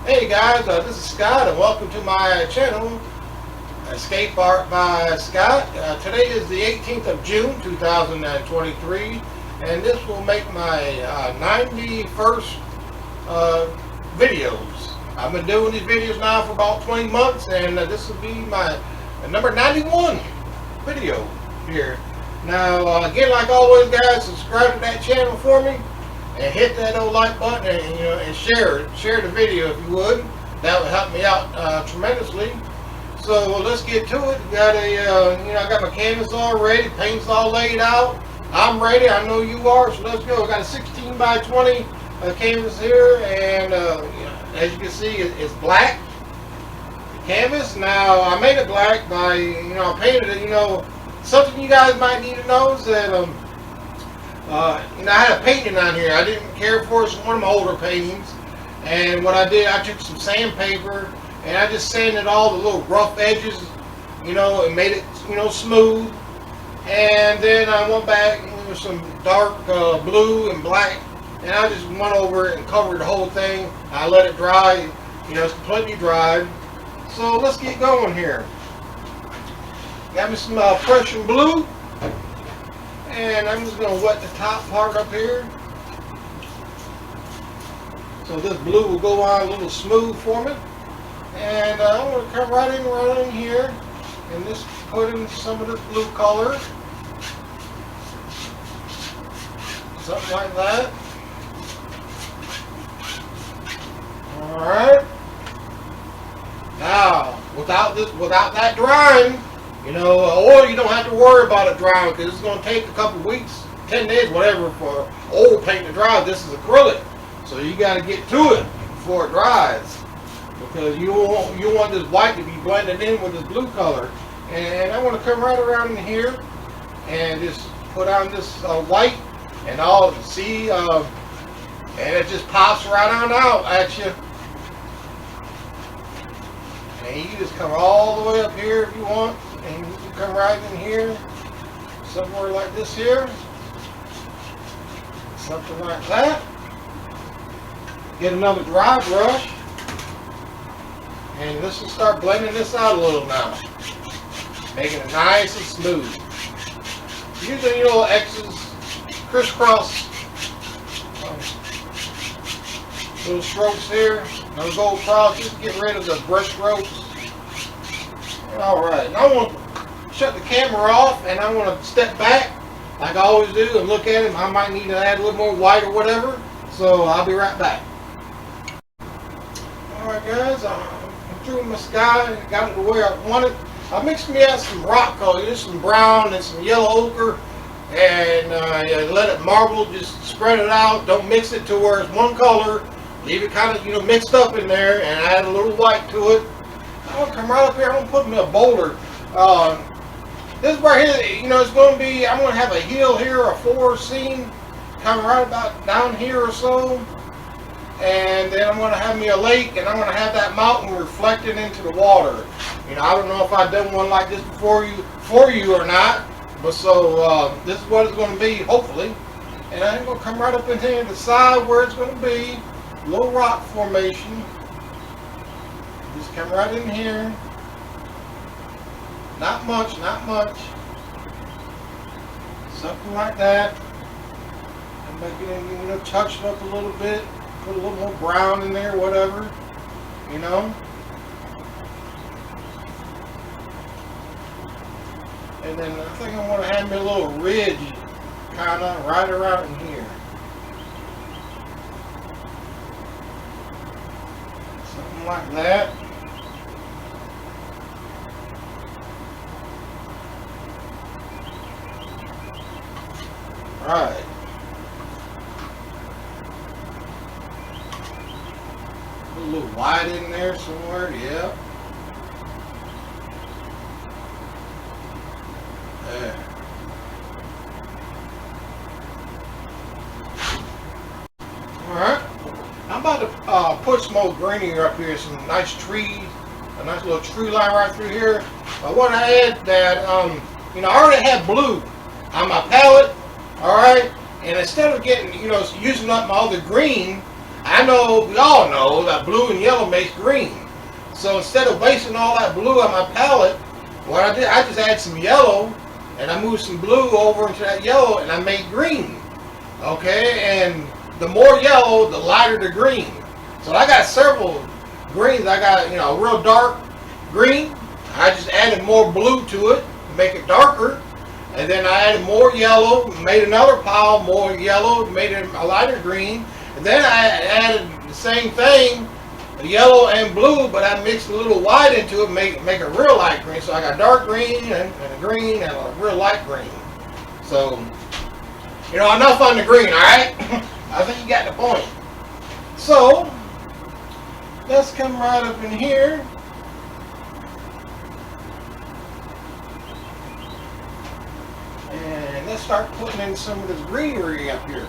Hey guys, this is Scott and welcome to my channel, Escape Art by Scott. Today is the 18th of June 2023 and this will make my 91st videos. I've been doing these videos now for about 20 months and this will be my number 91 video here. Now again, like always guys, subscribe to that channel for me. And hit that old like button and share the video if you would. That would help me out tremendously. So let's get to it. Got I got my canvas all ready, paint's all laid out. I'm ready. I know you are. So let's go. I got a 16 by 20 canvas here, and as you can see, it's black canvas. Now I made it black by I painted it. Something you guys might need to know is that I had a painting on here I didn't care for. It's one of my older paintings, and what I did, I took some sandpaper and I just sanded all the little rough edges, and made it, smooth. And then I went back with some dark blue and black, and I just went over it and covered the whole thing. I let it dry. It's completely dried. So let's get going here. Got me some Prussian blue. And I'm just going to wet the top part up here. So this blue will go on a little smooth for me. And I'm going to come right in here. And just put in some of this blue color. Something like that. Alright. Now, without that drying, or you don't have to worry about it drying because it's going to take a couple weeks, 10 days, whatever, for old paint to dry. This is acrylic, so you got to get to it before it dries because you want this white to be blended in with this blue color. And I want to come right around in here and just put on this white, and all see, and it just pops right on out at you. And you just come all the way up here if you want. And you can come right in here, somewhere like this here, something like that. Get another dry brush, and let's just start blending this out a little now, making it nice and smooth. Using your little X's, crisscross little strokes here. No go across, just get rid of the brush strokes. Alright, now I want to shut the camera off and I want to step back like I always do and look at it. I might need to add a little more white or whatever, so I'll be right back. Alright guys, I'm through my sky and got it the way I want it. I mixed me out some rock color, just some brown and some yellow ochre, and let it marble, just spread it out. Don't mix it to where it's one color. Leave it kind of mixed up in there and add a little white to it. I'm going to come right up here. I'm going to put me a boulder. This right here, it's going to be, I'm going to have a hill here, a forest scene, coming right about down here or so. And then I'm going to have me a lake, and I'm going to have that mountain reflecting into the water. I don't know if I've done one like this before for you or not, but so this is what it's going to be, hopefully. And I'm going to come right up in here and decide where it's going to be. Low rock formation. Just come right in here. Not much. Something like that. And make it, touch it up a little bit. Put a little more brown in there, whatever. And then I think I want to have me a little ridge, kind of right around in here. Something like that. Alright. Put a little white in there somewhere, yeah. There. Alright. I'm about to put some more greenery up here, some nice trees, a nice little tree line right through here. I want to add that, I already have blue on my palette, alright, and instead of getting, using up my other green, I know, we all know that blue and yellow makes green. So instead of wasting all that blue on my palette, what I did, I just add some yellow, and I moved some blue over into that yellow, and I made green. Okay, and the more yellow, the lighter the green. So I got several greens. I got, a real dark green. I just added more blue to it to make it darker. And then I added more yellow, made another pile, more yellow, made it a lighter green. And then I added the same thing, yellow and blue, but I mixed a little white into it, make a real light green. So I got dark green and a green and a real light green. So, enough on the green, all right? I think you got the point. So, let's come right up in here. And let's start putting in some of this greenery up here.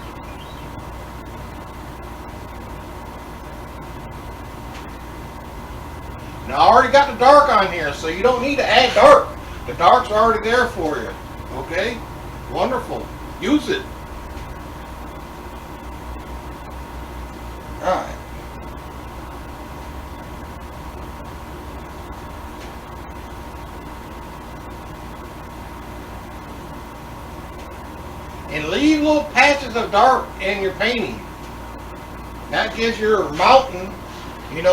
Now I already got the dark on here, so you don't need to add dark. The dark's already there for you. Okay? Wonderful. Use it. Alright. And leave little patches of dark in your painting. That gives your mountain,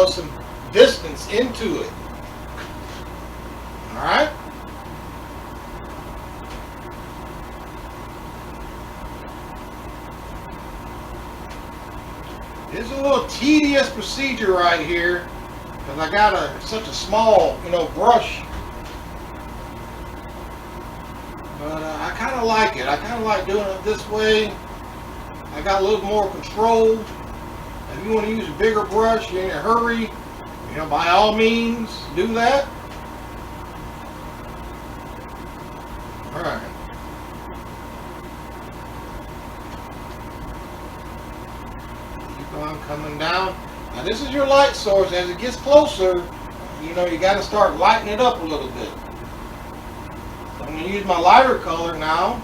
some distance into it. Alright? This is a little tedious procedure right here because I got such a small, brush. But I kind of like it. I kind of like doing it this way. I got a little more control. If you want to use a bigger brush, you're in a hurry, by all means, do that. Alright. Keep on coming down. Now this is your light source. As it gets closer, you got to start lightening it up a little bit. So I'm going to use my lighter color now.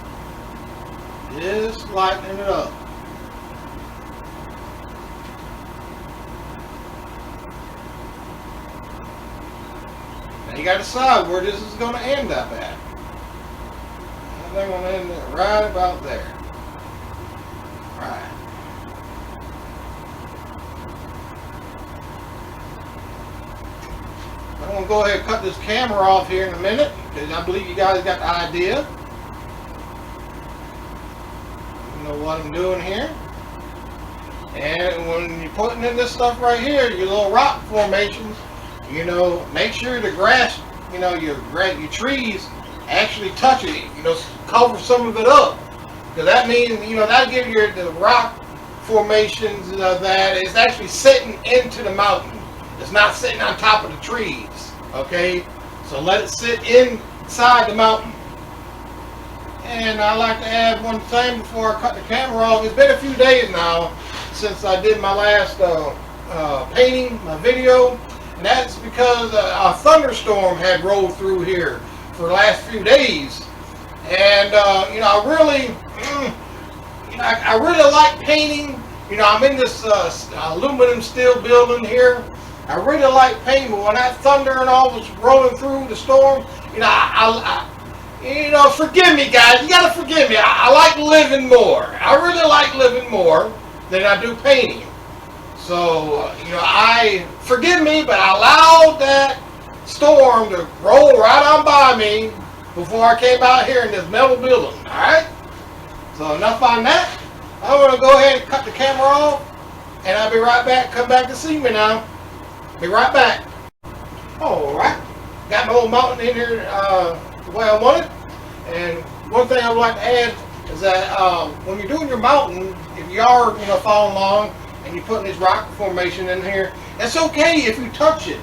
Just lightening it up. Now you got to decide where this is going to end up at. I think I'm going to end it right about there. Right. I'm going to go ahead and cut this camera off here in a minute because I believe you guys got the idea. You know what I'm doing here. And when you're putting in this stuff right here, your little rock formations, make sure the grass, your trees actually touch it, cover some of it up. Because that means, that'll give you the rock formations that is actually sitting into the mountain. It's not sitting on top of the trees, okay? So let it sit inside the mountain. And I like to add one thing before I cut the camera off. It's been a few days now since I did my last painting, my video. And that's because a thunderstorm had rolled through here for the last few days. And, I really like painting. I'm in this aluminum steel building here. I really like painting, but when that thunder and all was rolling through the storm, forgive me, guys. You gotta forgive me. I like living more. I really like living more than I do painting. So, forgive me, but I allowed that storm to roll right on by me before I came out here in this metal building. All right. So enough on that. I'm gonna go ahead and cut the camera off, and I'll be right back. Come back to see me now. Be right back. Alright. Got my old mountain in here the way I want it. And one thing I would like to add is that when you're doing your mountain, if you are following along and you're putting this rock formation in here, it's okay if you touch it.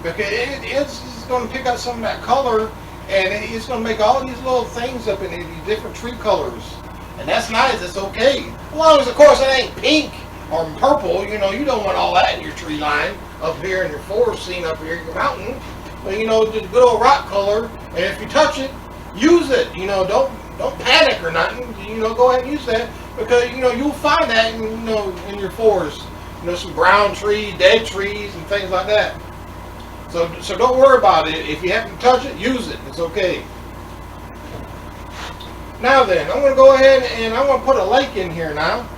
Because it's going to pick up some of that color, and it's going to make all these little things up in these different tree colors. And that's nice. It's okay. As long as, of course, it ain't pink or purple. You don't want all that in your tree line up here in your forest scene up here, your mountain. But just good old rock color. And if you touch it, use it. Don't panic or nothing. Go ahead and use that because you'll find that in your forest. some brown trees, dead trees, and things like that. So don't worry about it. If you happen to touch it, use it. It's okay. Now then, I'm going to go ahead and I'm going to put a lake in here now.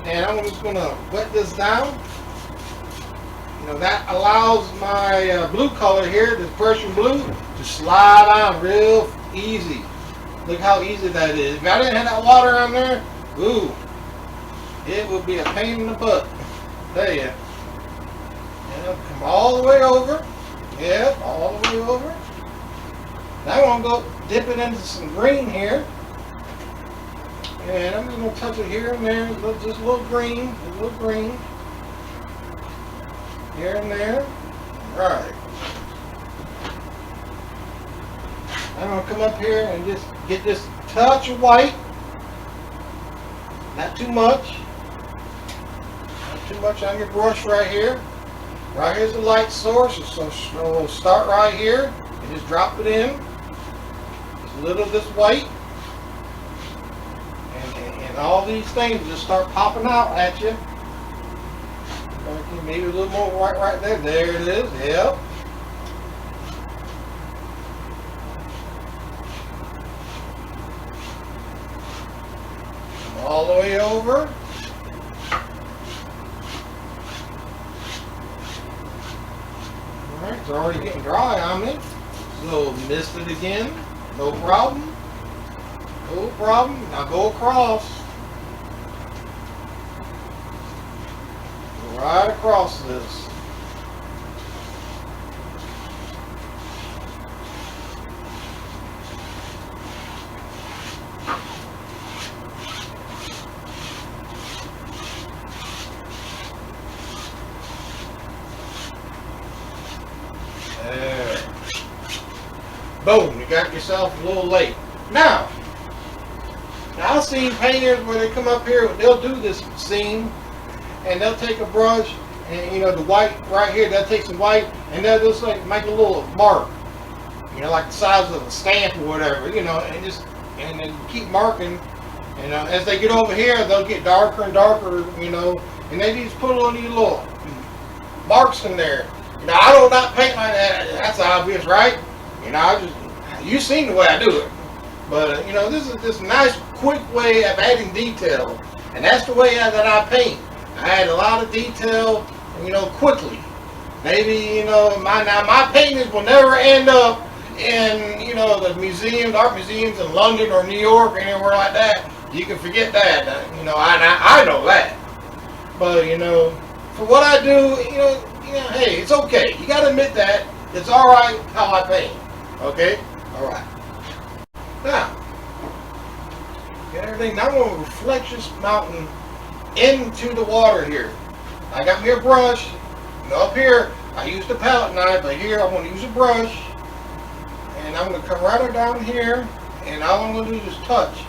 And I'm just going to wet this down. That allows my blue color here, this Prussian blue, to slide on real easy. Look how easy that is. If I didn't have that water on there, ooh, it would be a pain in the butt. There you go. And it'll come all the way over. Yep, all the way over. Now I'm going to go dip it into some green here. And I'm just going to touch it here and there, just a little green, here and there. Right. I'm going to come up here and just get this touch of white. Not too much. Not too much on your brush right here. Right here's the light source, so we'll start right here and just drop it in. Just a little of this white. And all these things just start popping out at you. Maybe a little more white right there. There it is. Yep. All the way over. Alright, it's already getting dry on me. So mist it again. No problem. No problem. Now go across. Go right across this. There. Boom, you got yourself a little lake. Now I've seen painters where they come up here, they'll do this scene, and they'll take a brush, and the white right here, they'll take some white, and they'll just like make a little mark, like the size of a stamp or whatever, and then keep marking, and as they get over here, they'll get darker and darker, and they just put a little marks in there. I do not paint like that. That's obvious, right? You've seen the way I do it. But, this is this nice, quick way of adding detail. And that's the way that I paint. I add a lot of detail, quickly. Maybe, my paintings will never end up in, the museums, art museums in London or New York or anywhere like that. You can forget that. I know that. But, for what I do, hey, it's okay. You got to admit that. It's all right how I paint. Okay? All right. Now, get everything. Now I'm going to reflect this mountain into the water here. I got me a brush. Up here, I used a palette knife, but here I'm going to use a brush. And I'm going to come right down here. And all I'm going to do is just touch.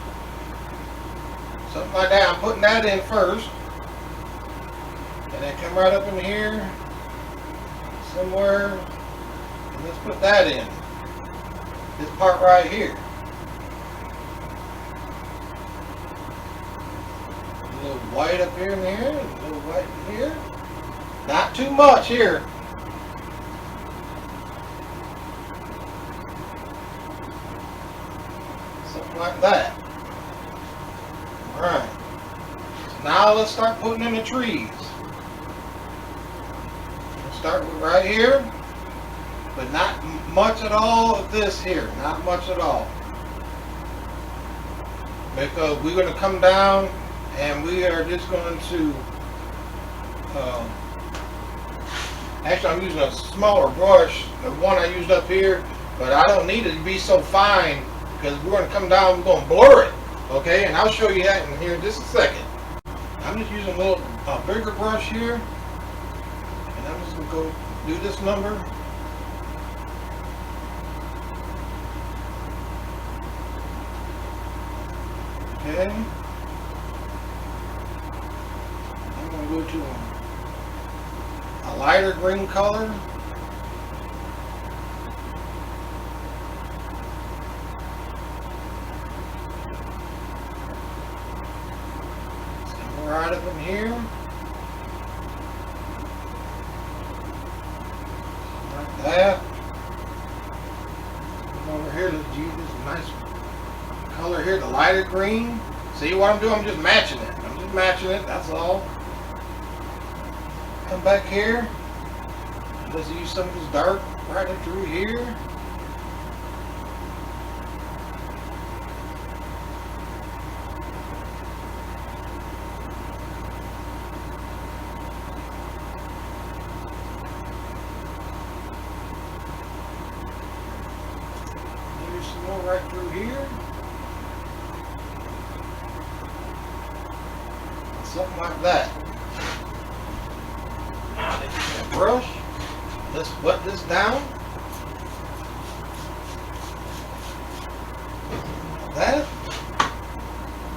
Something like that. I'm putting that in first. And then come right up in here. Somewhere. And let's put that in. This part right here. A little white up here and there, a little white in here. Not too much here. Something like that. Alright. So now let's start putting in the trees. We'll start with right here. But not much at all of this here. Not much at all. Because we're going to come down and we are just going to actually I'm using a smaller brush, the one I used up here, but I don't need it to be so fine because we're going to come down, we're going to blur it, okay? And I'll show you that in here in just a second. I'm just using a bigger brush here, and I'm just going to go do this number. Okay. I'm going to go to a lighter green color. Right up in here. that. Over here, let's use this nice color here, the lighter green. See what I'm doing? I'm just matching it. I'm just matching it, that's all. Come back here. Let's use some of this dark right in through here. Here's some more right through here. Something like that. Now let's get a brush. Let's wet this down. Like that.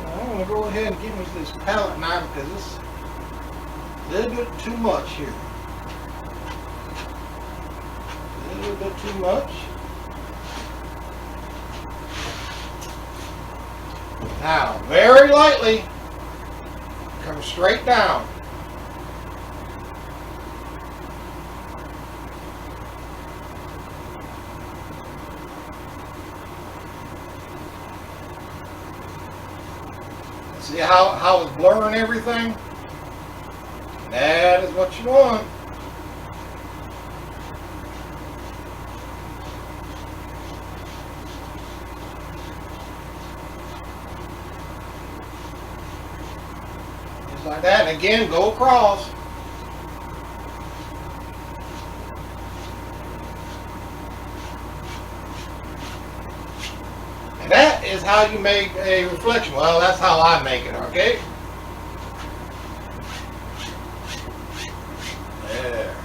Now I'm going to go ahead and give me this palette knife because it's a little bit too much here. A little bit too much. Now, very lightly, come straight down. See how it's blurring everything? That is what you want. Just like that. And again, go across. And that is how you make a reflection. Well, that's how I make it, okay? There.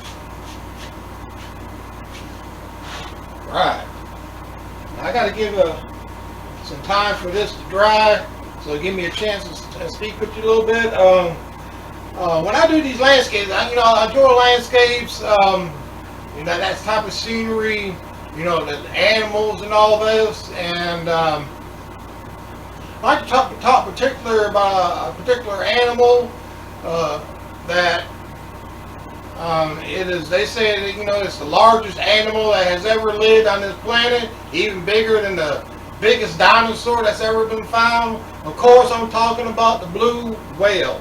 Right. Now I got to give some time for this to dry, so give me a chance to speak with you a little bit. When I do these landscapes, I enjoy landscapes. That type of scenery. The animals and all this, and I like to talk particular about a particular animal that it is. They say that it's the largest animal that has ever lived on this planet, even bigger than the biggest dinosaur that's ever been found. Of course, I'm talking about the blue whale.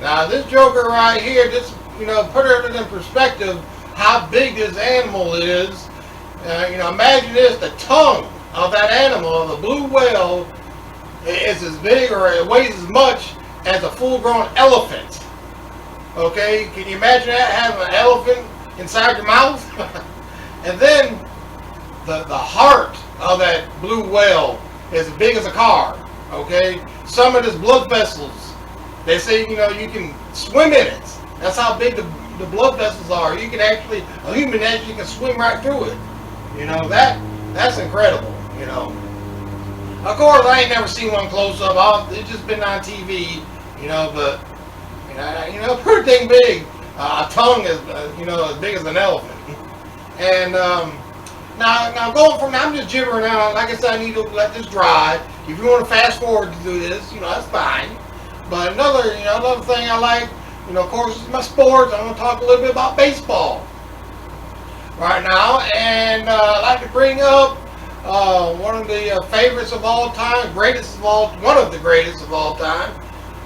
Now, this joker right here, just put it in perspective how big this animal is. Imagine this, the tongue of that animal, of the blue whale, is as big or it weighs as much as a full-grown elephant. Okay, can you imagine that, having an elephant inside your mouth? And then the heart of that blue whale is as big as a car. Okay, some of his blood vessels, they say, you can swim in it. That's how big the blood vessels are. You can actually, a human actually can swim right through it. That's incredible, Of course, I ain't never seen one close up. It's just been on TV, but, pretty dang big. A tongue is, as big as an elephant. And, now going from there, I'm just gibbering out. Like I said, I need to let this dry. If you want to fast forward to do this, that's fine. But another thing I like, of course, is my sports. I'm going to talk a little bit about baseball right now, and I'd like to bring up one of the favorites of all time, one of the greatest of all time.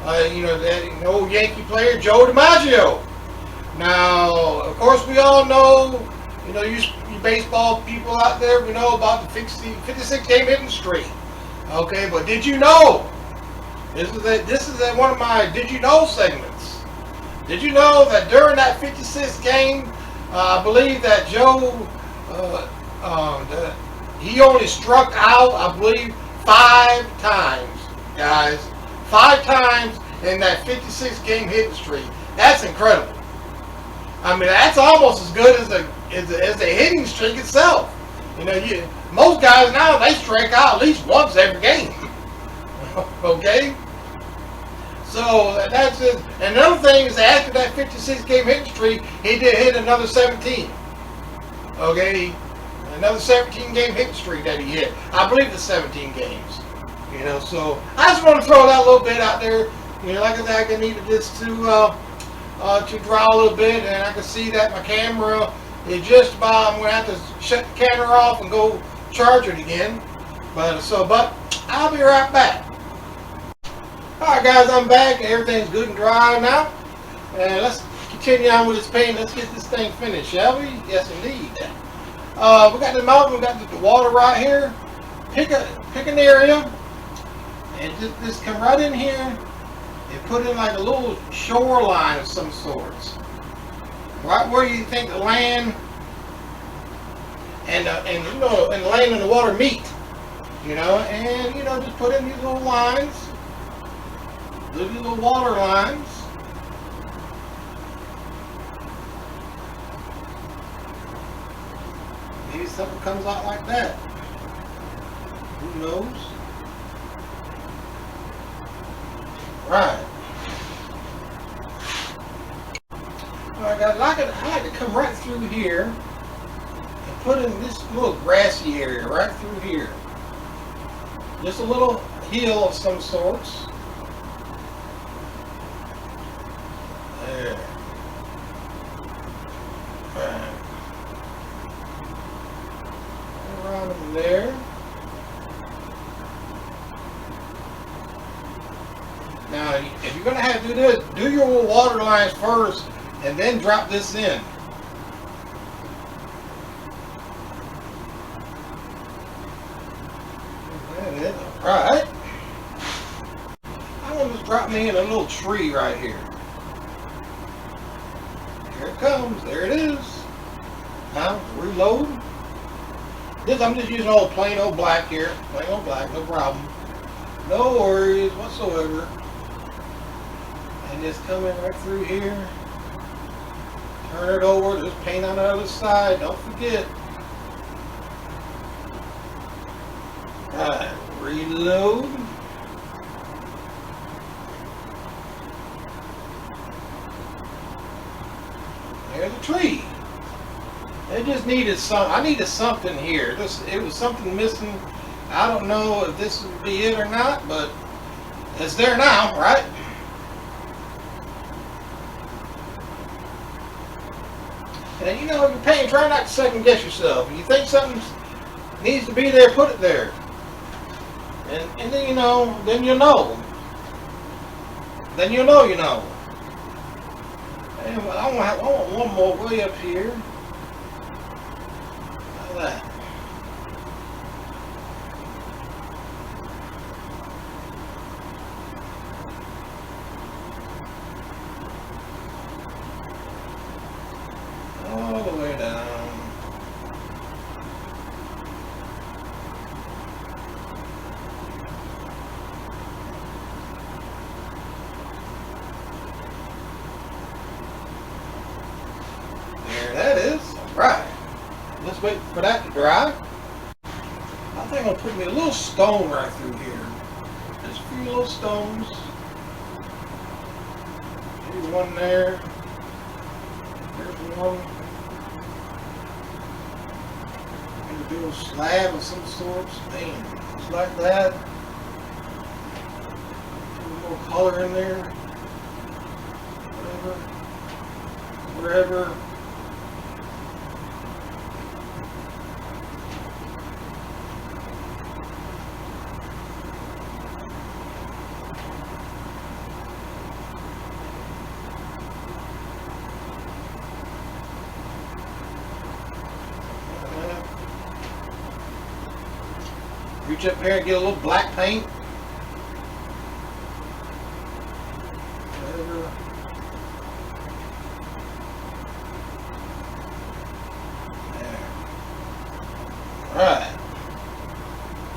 That old Yankee player, Joe DiMaggio. Now, of course, we all know, you baseball people out there, we know about the 56 game hitting streak. Okay, but did you know? This is one of my Did You Know segments. Did you know that during that 56 game, I believe that Joe, he only struck out, I believe, 5 times, guys. 5 times in that 56 game hitting streak. That's incredible. I mean, that's almost as good as the hitting streak itself. Most guys now, they strike out at least once every game. Okay? So that's it. And another thing is, after that 56 game hitting streak, he did hit another 17. Okay? Another 17 game hitting streak that he hit. I believe it's 17 games. So I just want to throw that little bit out there. Like I said, I needed this to dry a little bit, and I can see that my camera It just about, I'm going to have to shut the camera off and go charge it again. But I'll be right back. Alright guys, I'm back. Everything's good and dry now. And let's continue on with this paint. Let's get this thing finished, shall we? Yes, indeed. We got the mountain, we got the water right here. Pick an area and just come right in here and put in like a little shoreline of some sorts. Right where you think the land and the land and the water meet. And just put in these little lines. These little water lines. Maybe something comes out like that. Who knows? Right. Alright guys, I like to come right through here and put in this little grassy area right through here. Just a little hill of some sorts. There. Right. Around in there. Now, if you're going to have to do this, do your water lines first and then drop this in. Alright. I'm going to just drop me in a little tree right here. Here it comes. There it is. Now, reload. I'm just using old plain old black here. Plain old black, no problem. No worries whatsoever. And just come in right through here. Turn it over. Just paint on the other side. Don't forget. Alright. Reload. There's a tree. It just needed I needed something here. It was something missing. I don't know if this would be it or not, but it's there now, right? And if you're painting, try not to second guess yourself. If you think something needs to be there, put it there. And then then you'll know. Then you'll know you know. Anyway, I want one more way up here. Like that. All the way down. There that is. Alright. Let's wait for that to dry. I think I'll put me a little stone right through here. Just a few little stones. Maybe one there. There's one. Maybe a little slab of some sorts. Man, just like that. A little more color in there. Wherever. Reach up here and get a little black paint. Whatever. There. Alright.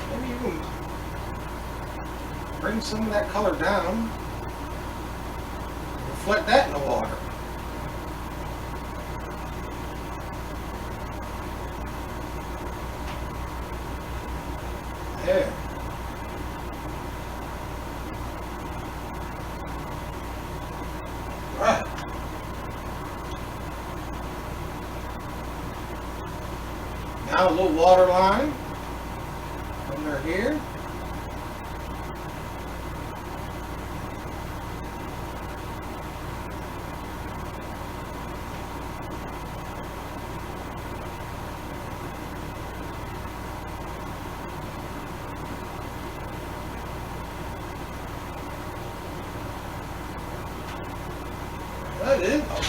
Maybe you can bring some of that color down. Reflect that in the water. There. Right. Now a little water line under here.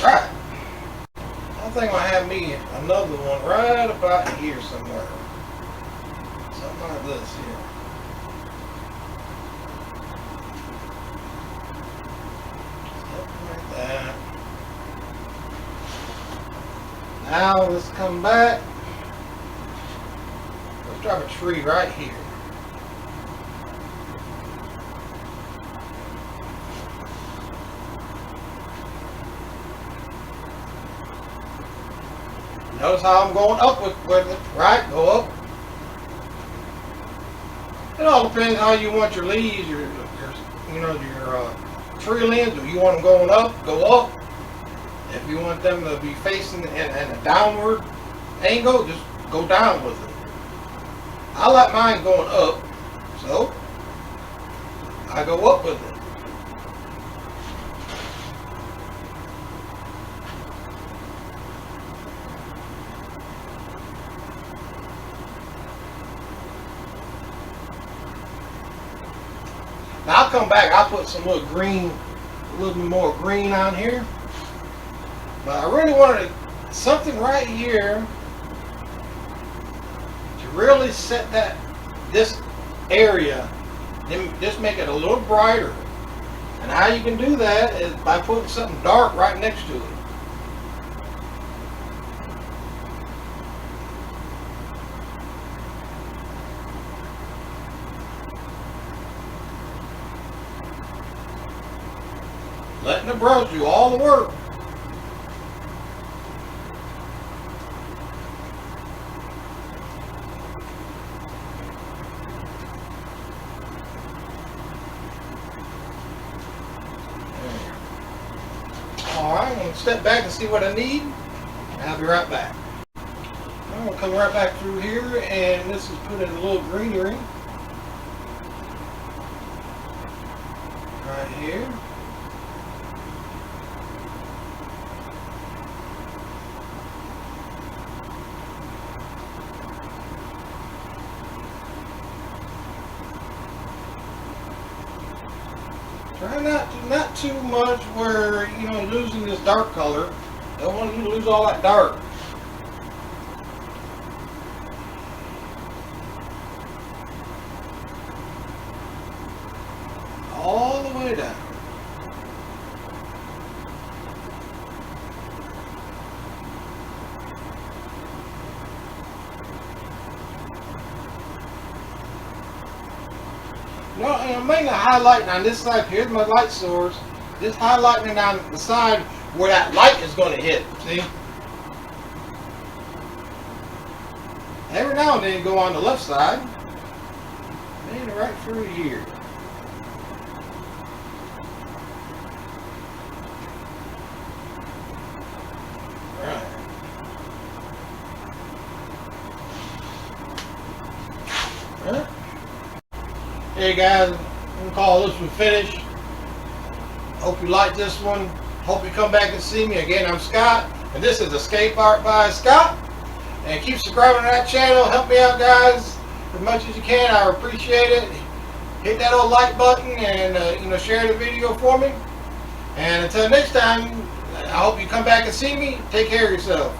Right. I think I'll have me another one right about here somewhere. Something like this here. Something like that. Now let's come back. Let's drop a tree right here. Notice how I'm going up with it, right? Go up. It all depends how you want your leaves, your tree limbs. If you want them going up, go up. If you want them to be facing in a downward angle, just go down with it. I like mine going up, so I go up with it. Now I'll come back, I'll put some little green, a little bit more green on here. But I really wanted something right here to really set this area, then just make it a little brighter. And how you can do that is by putting something dark right next to it. Letting the brush do all the work. Alright, I'm going to step back and see what I need. I'll be right back. I'm going to come right back through here, and this is put in a little greenery. Right here. Try not too much where, losing this dark color. Don't want you to lose all that dark. All the way down. No, and I'm mainly highlighting on this side. Here's my light source. Just highlighting on the side where that light is going to hit. See? Every now and then you go on the left side. And right through here. Right. Right. Hey guys, I'm going to call this one finished. Hope you like this one. Hope you come back and see me. Again, I'm Scott, and this is Escape Art by Scott. And keep subscribing to that channel. Help me out, guys, as much as you can. I appreciate it. Hit that old like button and share the video for me. And until next time, I hope you come back and see me. Take care of yourself.